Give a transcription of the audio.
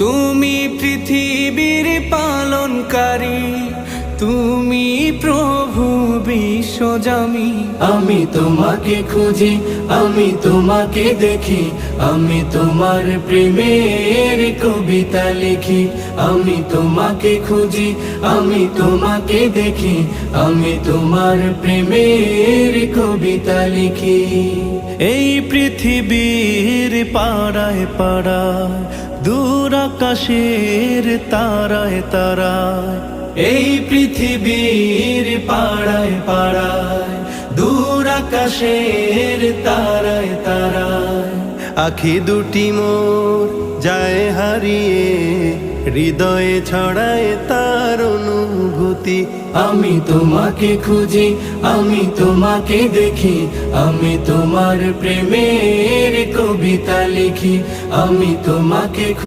তুমি পৃথিবীর পালনকারী, তুমি প্রভু বিশ্বজামি। আমি তোমাকে খুঁজি, আমি তোমাকে দেখি, আমি তোমার প্রেমের কবিতা লিখি। আমি তোমাকে খুঁজি, আমি তোমাকে দেখি, আমি তোমার প্রেমের কবিতা লিখি। এই পৃথিবীর পাড়ায় পাড়ায়, দূর আকাশের তারায় তারায়, এই পৃথিবীর পাড়ায় পাড়ায়, দূর আকাশের তারায় তারায়, আখি দুটি মোর যায় হারিয়ে, হৃদয়ে ছড়ায় তার অনুভূতি। আমি তোমাকে খুঁজি, আমি তোমাকে দেখি, আমি তোমার প্রেমের কবিতা লিখি। আমি তোমাকে